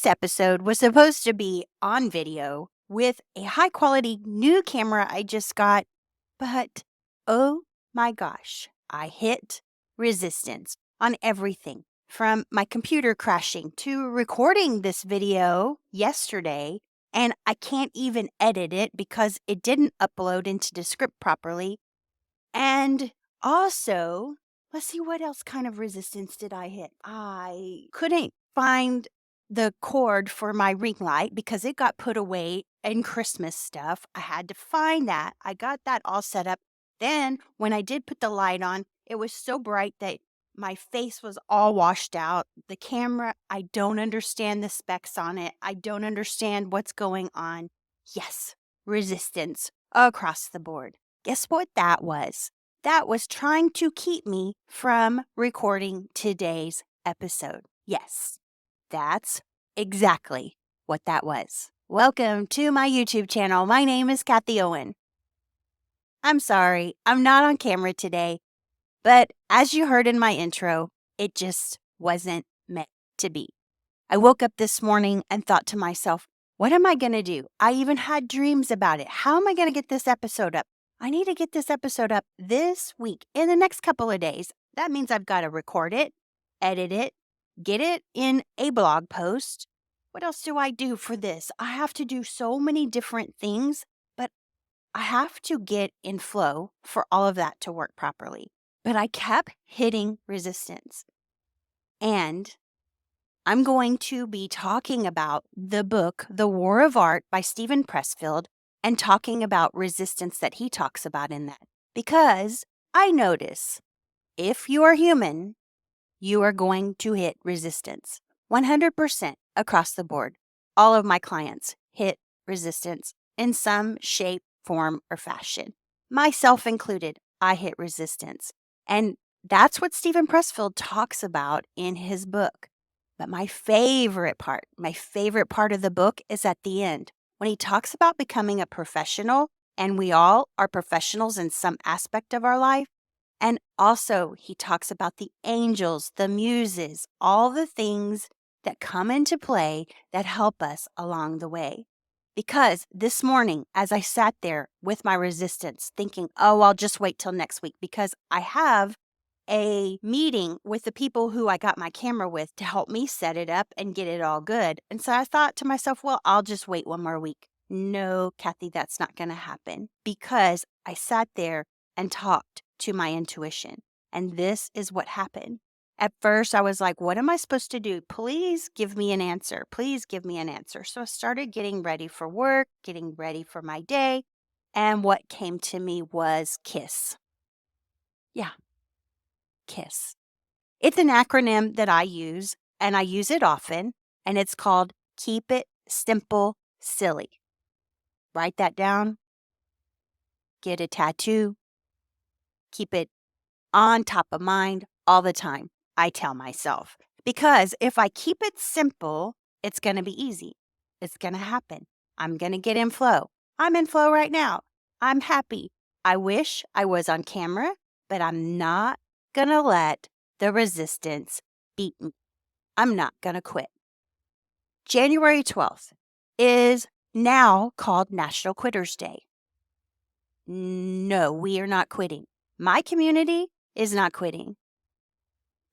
This episode was supposed to be on video with a high quality new camera I just got, but oh my gosh, I hit resistance on everything from my computer crashing to recording this video yesterday, and I can't even edit it because it didn't upload into the script properly. And also, let's see, what else kind of resistance did I hit? I couldn't find the cord for my ring light because it got put away in Christmas stuff. I had to find that. I got that all set up. Then, when I did put the light on, it was so bright that my face was all washed out. The camera, I don't understand the specs on it. I don't understand what's going on. Yes, resistance across the board. Guess what that was? That was trying to keep me from recording today's episode. Yes, that's exactly what that was. Welcome to my YouTube channel. My name is Kathie Owen. I'm sorry, I'm not on camera today, but as you heard in my intro, it just wasn't meant to be. I woke up this morning and thought to myself, what am I going to do? I even had dreams about it. How am I going to get this episode up? I need to get this episode up this week in the next couple of days. That means I've got to record it, edit it, get it in a blog post. What else do I do for this? I have to do so many different things, but I have to get in flow for all of that to work properly. But I kept hitting resistance. And I'm going to be talking about the book, The War of Art by Steven Pressfield, and talking about resistance that he talks about in that. Because I notice if you are human, you are going to hit resistance 100% across the board. All of my clients hit resistance in some shape, form, or fashion. Myself included, I hit resistance. And that's what Steven Pressfield talks about in his book. But my favorite part of the book is at the end when he talks about becoming a professional, and we all are professionals in some aspect of our life. And also he talks about the angels, the muses, all the things that come into play that help us along the way. Because this morning, as I sat there with my resistance thinking, oh, I'll just wait till next week because I have a meeting with the people who I got my camera with to help me set it up and get it all good. And so I thought to myself, well, I'll just wait one more week. No, Kathie, that's not going to happen because I sat there and talked to my intuition. And this is what happened. At first, I was like, what am I supposed to do? Please give me an answer. Please give me an answer. So I started getting ready for work, getting ready for my day. And what came to me was KISS. Yeah. KISS. It's an acronym that I use, and I use it often, and it's called Keep It Simple, Silly. Write that down. Get a tattoo. Keep it on top of mind all the time, I tell myself. Because if I keep it simple, it's going to be easy. It's going to happen. I'm going to get in flow. I'm in flow right now. I'm happy. I wish I was on camera, but I'm not going to let the resistance beat me. I'm not going to quit. January 12th is now called National Quitters Day. No, we are not quitting. My community is not quitting.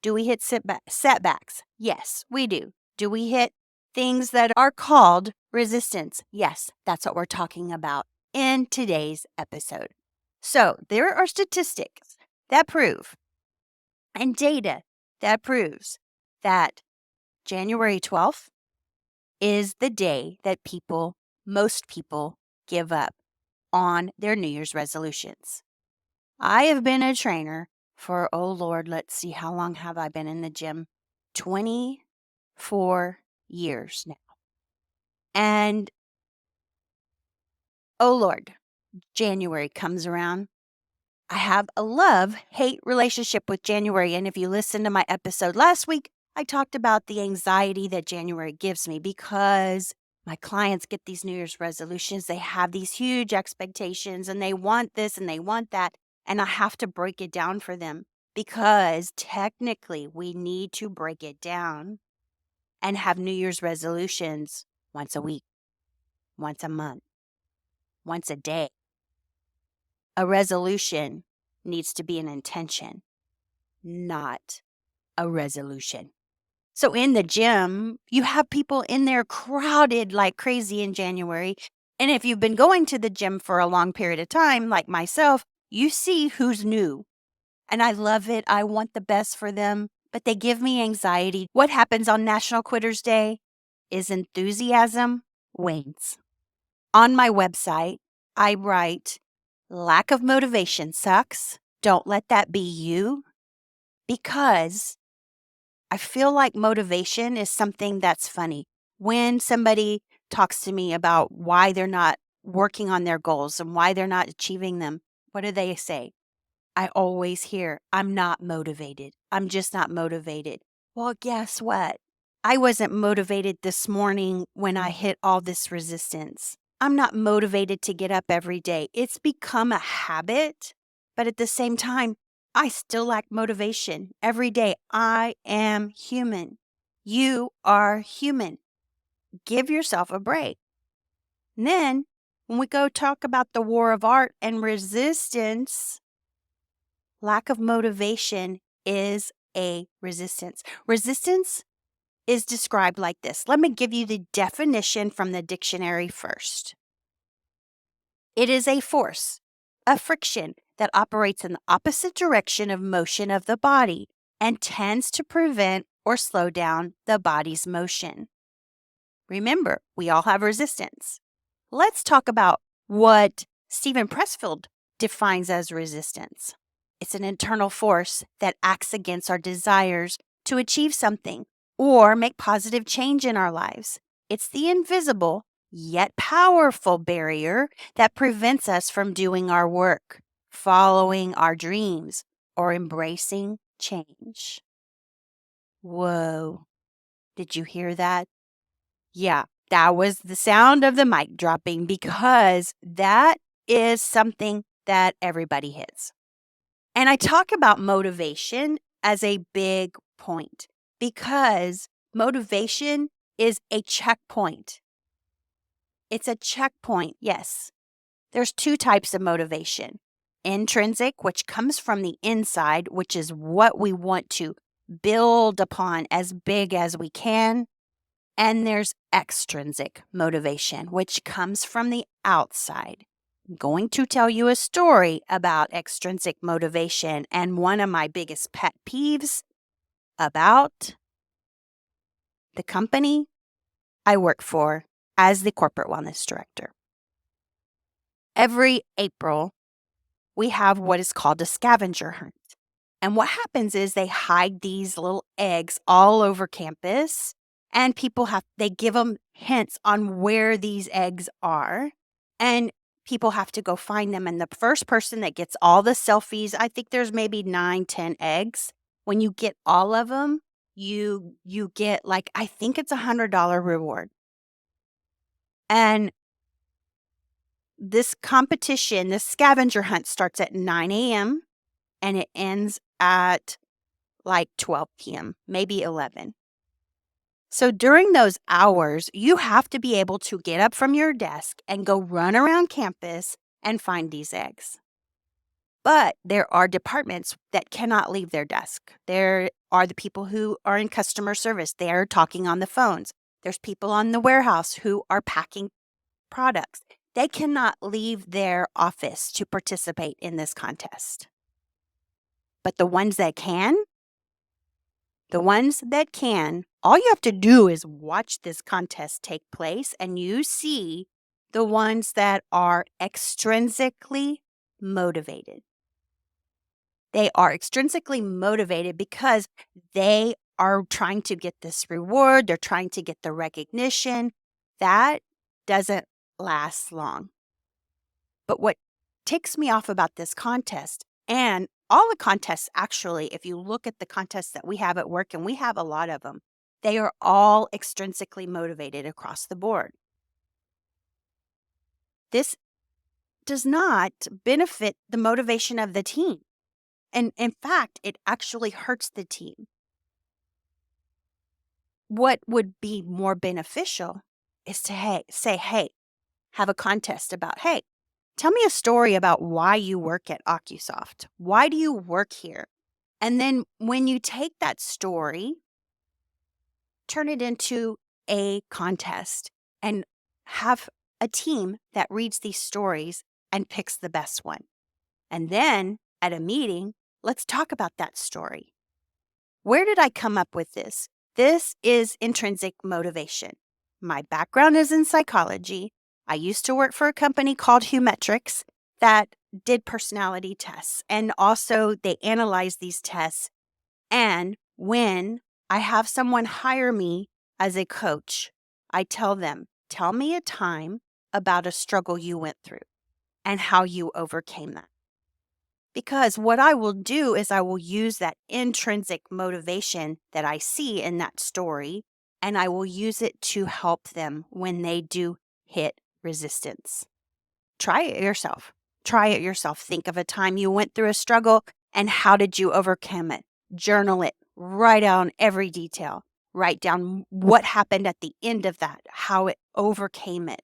Do we hit setbacks? Yes, we do. Do we hit things that are called resistance? Yes, that's what we're talking about in today's episode. So there are statistics that prove and data that proves that January 12th is the day that most people give up on their New Year's resolutions. I have been a trainer for, oh Lord, let's see, how long have I been in the gym? 24 years now. And, oh Lord, January comes around. I have a love-hate relationship with January. And if you listened to my episode last week, I talked about the anxiety that January gives me because my clients get these New Year's resolutions. They have these huge expectations and they want this and they want that. And I have to break it down for them because technically we need to break it down. and have New Year's resolutions once a week, once a month, once a day. A resolution needs to be an intention, not a resolution. So in the gym, you have people in there crowded like crazy in January. And if you've been going to the gym for a long period of time, like myself, you see who's new. And I love it. I want the best for them, but they give me anxiety. What happens on National Quitters Day is enthusiasm wanes. On my website, I write, lack of motivation sucks. Don't let that be you, because I feel like motivation is something that's funny. When somebody talks to me about why they're not working on their goals and why they're not achieving them, what do they say? I always hear, I'm not motivated. I'm just not motivated. Well, guess what? I wasn't motivated this morning when I hit all this resistance. I'm not motivated to get up every day. It's become a habit, but at the same time, I still lack motivation every day. I am human. You are human. Give yourself a break. And then, when we go talk about the war of art and resistance, lack of motivation is a resistance. Resistance is described like this. Let me give you the definition from the dictionary first. It is a force, a friction that operates in the opposite direction of motion of the body and tends to prevent or slow down the body's motion. Remember, we all have resistance. Let's talk about what Steven Pressfield defines as resistance. It's an internal force that acts against our desires to achieve something or make positive change in our lives. It's the invisible yet powerful barrier that prevents us from doing our work, following our dreams, or embracing change. Whoa, did you hear that? Yeah, that was the sound of the mic dropping, because that is something that everybody hits. And I talk about motivation as a big point because motivation is a checkpoint. It's a checkpoint, yes. There's two types of motivation. Intrinsic, which comes from the inside, which is what we want to build upon as big as we can. And there's extrinsic motivation, which comes from the outside. I'm going to tell you a story about extrinsic motivation and one of my biggest pet peeves about the company I work for as the corporate wellness director. Every April, we have what is called a scavenger hunt. And what happens is they hide these little eggs all over campus, and they give them hints on where these eggs are, and people have to go find them. And the first person that gets all the selfies, I think there's maybe 9, 10 eggs. When you get all of them, you get, like, I think it's $100 reward. And this competition, this scavenger hunt, starts at 9 a.m. and it ends at like 12 p.m., maybe 11. So during those hours, you have to be able to get up from your desk and go run around campus and find these eggs. But there are departments that cannot leave their desk. There are the people who are in customer service. They are talking on the phones. There's people on the warehouse who are packing products. They cannot leave their office to participate in this contest. But the ones that can, all you have to do is watch this contest take place, and you see the ones that are extrinsically motivated. They are extrinsically motivated because they are trying to get this reward. They're trying to get the recognition. That doesn't last long. But what ticks me off about this contest, and all the contests actually, if you look at the contests that we have at work, and we have a lot of them, they are all extrinsically motivated across the board. This does not benefit the motivation of the team. And in fact, it actually hurts the team. what would be more beneficial is to say, hey, have a contest about, hey, tell me a story about why you work at OcuSoft. Why do you work here? And then when you take that story, turn it into a contest and have a team that reads these stories and picks the best one. And then at a meeting, let's talk about that story. Where did I come up with this? This is intrinsic motivation. My background is in psychology. I used to work for a company called Humetrics that did personality tests, and also they analyze these tests. And when I have someone hire me as a coach, I tell them, tell me a time about a struggle you went through and how you overcame that. Because what I will do is I will use that intrinsic motivation that I see in that story, and I will use it to help them when they do hit resistance. Try it yourself. Try it yourself. Think of a time you went through a struggle and how did you overcome it? Journal it. Write down every detail. Write down what happened at the end of that, how it overcame it.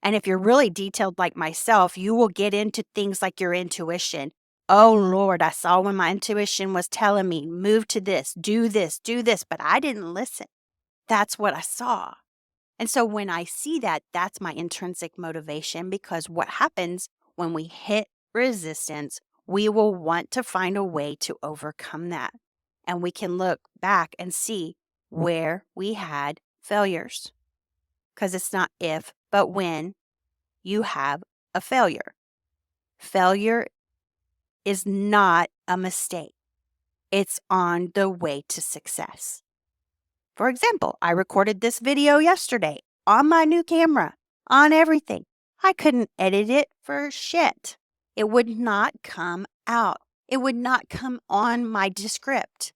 And if you're really detailed like myself, you will get into things like your intuition. Oh, Lord, I saw when my intuition was telling me, move to this, do this, but I didn't listen. That's what I saw. And so when I see that, that's my intrinsic motivation, because what happens when we hit resistance, we will want to find a way to overcome that. And we can look back and see where we had failures. Because it's not if, but when you have a failure. Failure is not a mistake. It's on the way to success. For example, I recorded this video yesterday on my new camera, on everything. I couldn't edit it for shit. It would not come out. It would not come on my script.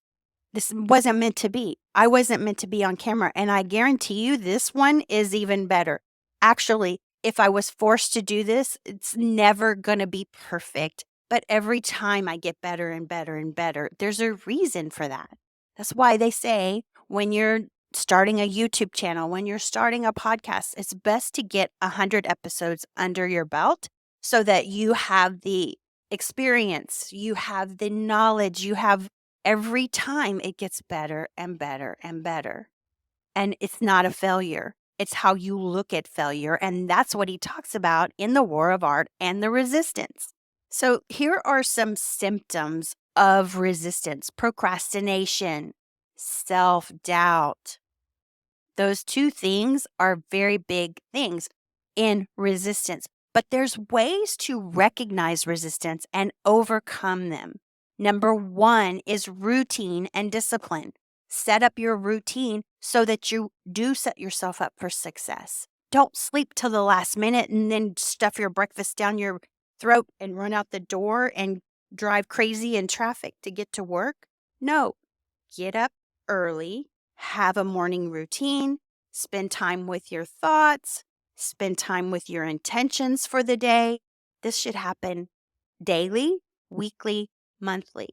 This wasn't meant to be. I wasn't meant to be on camera. And I guarantee you this one is even better. Actually, if I was forced to do this, it's never going to be perfect. But every time I get better and better and better, there's a reason for that. That's why they say when you're starting a YouTube channel, when you're starting a podcast, it's best to get 100 episodes under your belt so that you have the experience, you have the knowledge, you have every time it gets better and better and better. And it's not a failure. It's how you look at failure. And that's what he talks about in The War of Art and the Resistance. So here are some symptoms of resistance: procrastination, self-doubt. Those two things are very big things in resistance. But there's ways to recognize resistance and overcome them. Number one is routine and discipline. Set up your routine so that you do set yourself up for success. Don't sleep till the last minute and then stuff your breakfast down your throat and run out the door and drive crazy in traffic to get to work. No, get up early, have a morning routine, spend time with your thoughts, spend time with your intentions for the day. This should happen daily, weekly, monthly.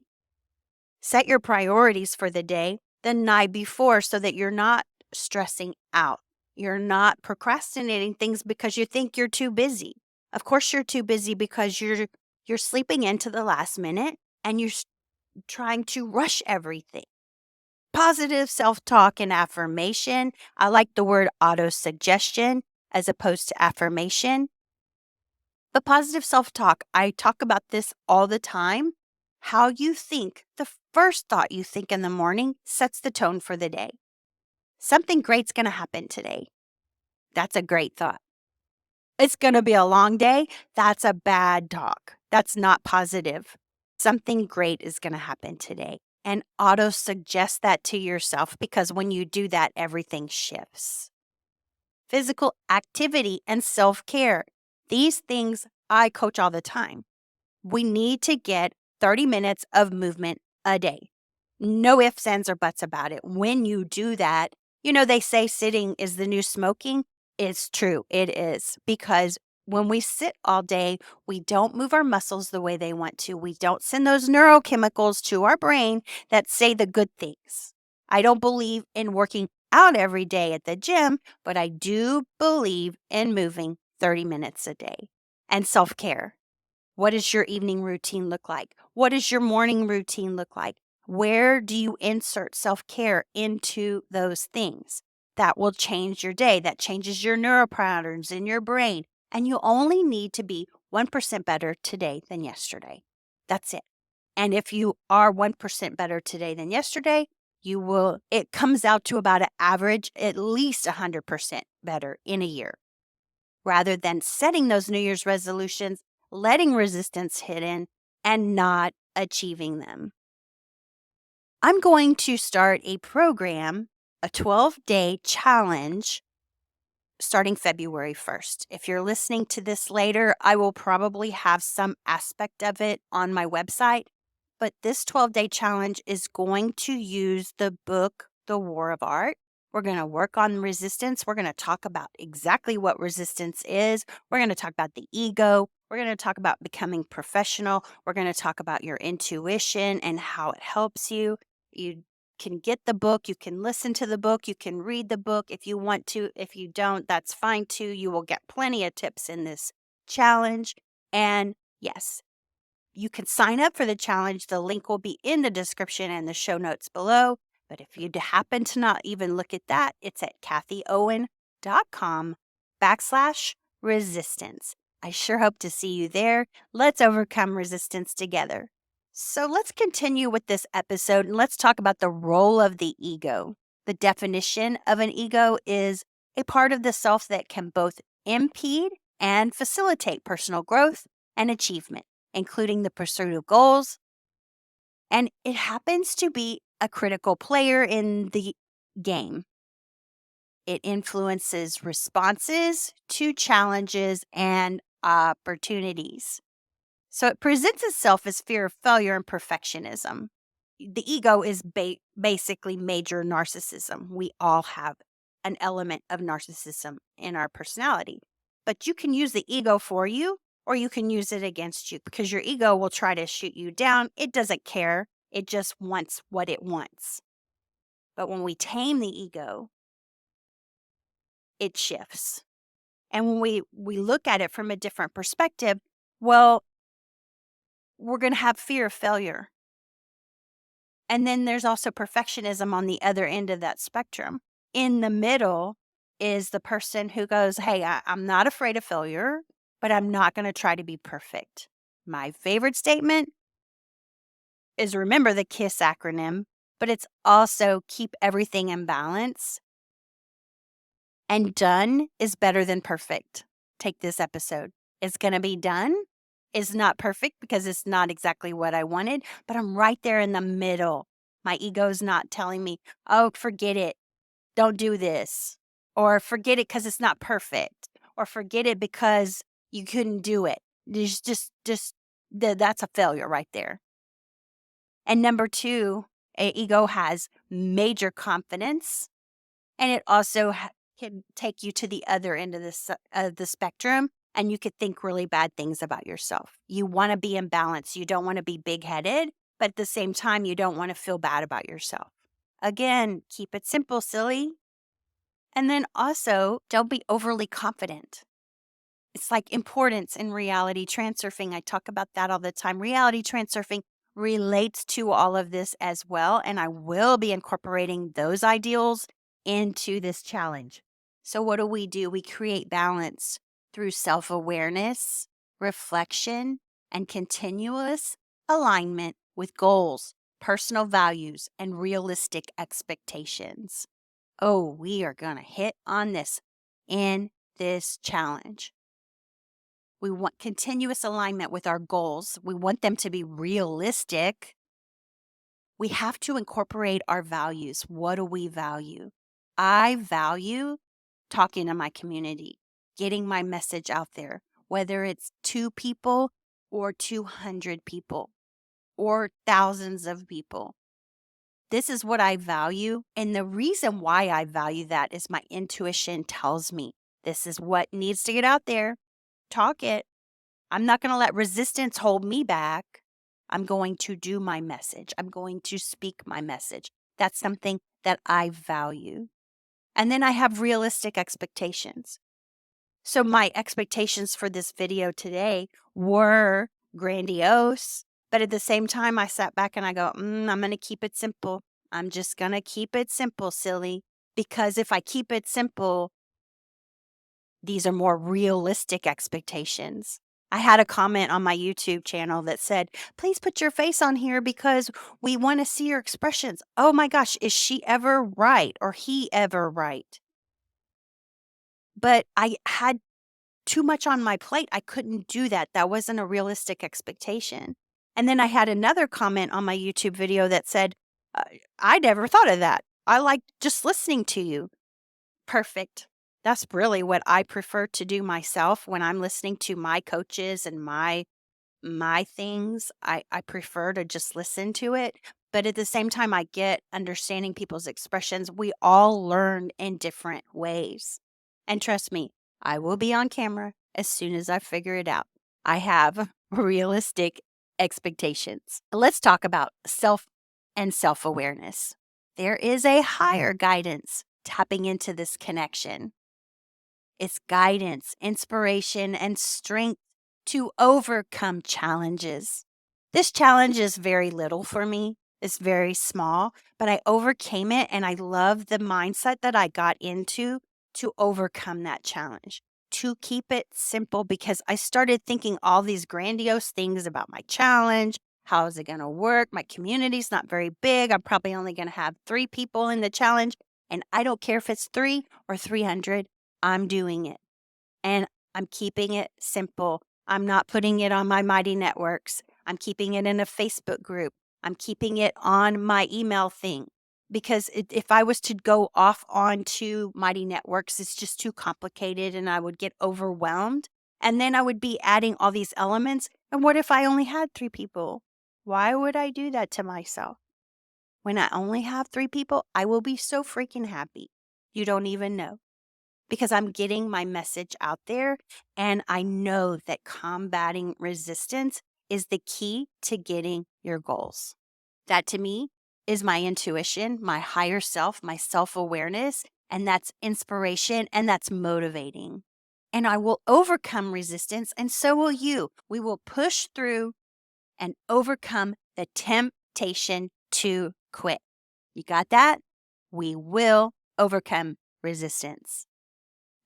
Set your priorities for the day the night before so that you're not stressing out. You're not procrastinating things because you think you're too busy. Of course you're too busy because you're sleeping into the last minute and you're trying to rush everything. Positive self-talk and affirmation. I like the word auto-suggestion as opposed to affirmation. But positive self-talk, I talk about this all the time. How you think, the first thought you think in the morning sets the tone for the day. Something great's going to happen today. That's a great thought. It's going to be a long day. That's a bad talk. That's not positive. Something great is going to happen today. And auto-suggest that to yourself, because when you do that, everything shifts. Physical activity and self-care. These things I coach all the time. We need to get 30 minutes of movement a day. No ifs, ands, or buts about it. When you do that, they say sitting is the new smoking. It's true. It is. Because when we sit all day, we don't move our muscles the way they want to. We don't send those neurochemicals to our brain that say the good things. I don't believe in working out every day at the gym, but I do believe in moving 30 minutes a day. And self-care. What does your evening routine look like? What does your morning routine look like? Where do you insert self-care into those things? That will change your day. That changes your neural patterns in your brain. And you only need to be 1% better today than yesterday. That's it. And if you are 1% better today than yesterday, it comes out to about an average, at least 100% better in a year. Rather than setting those New Year's resolutions, letting resistance hit in, and not achieving them. I'm going to start a program, a 12-day challenge, starting February 1st. If you're listening to this later, I will probably have some aspect of it on my website. But this 12-day challenge is going to use the book, The War of Art. We're going to work on resistance. We're going to talk about exactly what resistance is. We're going to talk about the ego. We're going to talk about becoming professional. We're going to talk about your intuition and how it helps you. You can get the book. You can listen to the book. You can read the book if you want to. If you don't, that's fine too. You will get plenty of tips in this challenge. And yes, you can sign up for the challenge. The link will be in the description and the show notes below. But if you happen to not even look at that, it's at kathieowen.com/resistance. I sure hope to see you there. Let's overcome resistance together. So let's continue with this episode and let's talk about the role of the ego. The definition of an ego is a part of the self that can both impede and facilitate personal growth and achievement, including the pursuit of goals. And it happens to be a critical player in the game. It influences responses to challenges and opportunities. So it presents itself as fear of failure and perfectionism. The ego is basically major narcissism. We all have an element of narcissism in our personality. But you can use the ego for you, or you can use it against you, because your ego will try to shoot you down. It doesn't care. It just wants what it wants. But when we tame the ego, it shifts. And when we look at it from a different perspective, well, we're going to have fear of failure. And then there's also perfectionism on the other end of that spectrum. In the middle is the person who goes, hey, I'm not afraid of failure, but I'm not going to try to be perfect. My favorite statement is remember the KISS acronym, but it's also keep everything in balance. And done is better than perfect. Take this episode. It's going to be done. It's not perfect because it's not exactly what I wanted, but I'm right there in the middle. My ego's not telling me, oh, forget it. Don't do this. Or forget it because it's not perfect. Or forget it because you couldn't do it. That's a failure right there. And number two, ego has major confidence, and it also can take you to the other end of the spectrum, and you could think really bad things about yourself. You want to be in balance. You don't want to be big-headed, but at the same time, you don't want to feel bad about yourself. Again, keep it simple, silly. And then also, don't be overly confident. It's like importance in reality transurfing. I talk about that all the time. Reality transurfing relates to all of this as well, and I will be incorporating those ideals into this challenge. So what do? We create balance through self-awareness, reflection, and continuous alignment with goals, personal values, and realistic expectations. Oh, we are going to hit on this in this challenge. We want continuous alignment with our goals. We want them to be realistic. We have to incorporate our values. What do we value? I value talking to my community, getting my message out there, whether it's 2 people or 200 people or thousands of people. This is what I value. And the reason why I value that is my intuition tells me this is what needs to get out there. Talk it. I'm not going to let resistance hold me back. I'm going to do my message. I'm going to speak my message. That's something that I value. And then I have realistic expectations. So my expectations for this video today were grandiose, but at the same time, I sat back and I go, I'm going to keep it simple. I'm just going to keep it simple, silly. Because if I keep it simple, these are more realistic expectations. I had a comment on my YouTube channel that said, please put your face on here because we want to see your expressions. Oh my gosh, is she ever right or he ever right? But I had too much on my plate. I couldn't do that. That wasn't a realistic expectation. And then I had another comment on my YouTube video that said, uh, I never thought of that. I like just listening to you. Perfect. That's really what I prefer to do myself when I'm listening to my coaches and my things. I prefer to just listen to it. But at the same time, I get understanding people's expressions. We all learn in different ways. And trust me, I will be on camera as soon as I figure it out. I have realistic expectations. Let's talk about self and self awareness. There is a higher guidance tapping into this connection. It's guidance, inspiration, and strength to overcome challenges. This challenge is very little for me. It's very small, but I overcame it and I love the mindset that I got into to overcome that challenge. To keep it simple because I started thinking all these grandiose things about my challenge. How is it going to work? My community's not very big. I'm probably only going to have 3 people in the challenge. And I don't care if it's 3 or 300. I'm doing it. And I'm keeping it simple. I'm not putting it on my Mighty Networks. I'm keeping it in a Facebook group. I'm keeping it on my email thing. Because if I was to go off onto Mighty Networks, it's just too complicated and I would get overwhelmed. And then I would be adding all these elements. And what if I only had 3 people? Why would I do that to myself? When I only have 3 people, I will be so freaking happy. You don't even know. Because I'm getting my message out there and I know that combating resistance is the key to getting your goals. That to me is my intuition, my higher self, my self-awareness, and that's inspiration and that's motivating. And I will overcome resistance and so will you. We will push through and overcome the temptation to quit. You got that? We will overcome resistance.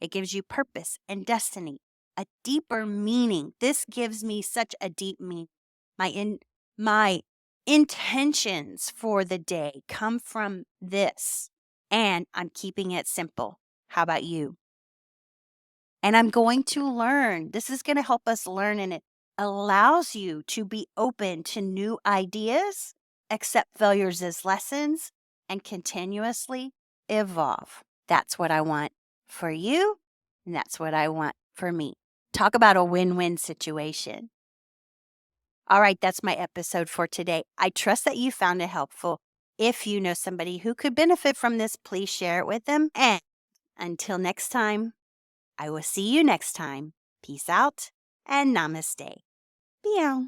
It gives you purpose and destiny, a deeper meaning. This gives me such a deep meaning. My intentions for the day come from this, and I'm keeping it simple. How about you? And I'm going to learn. This is going to help us learn, and it allows you to be open to new ideas, accept failures as lessons, and continuously evolve. That's what I want for you, and that's what I want for me. Talk about a win-win situation. All right, that's my episode for today. I trust that you found it helpful. If you know somebody who could benefit from this, please share it with them. And until next time, I will see you next time. Peace out and namaste. Meow.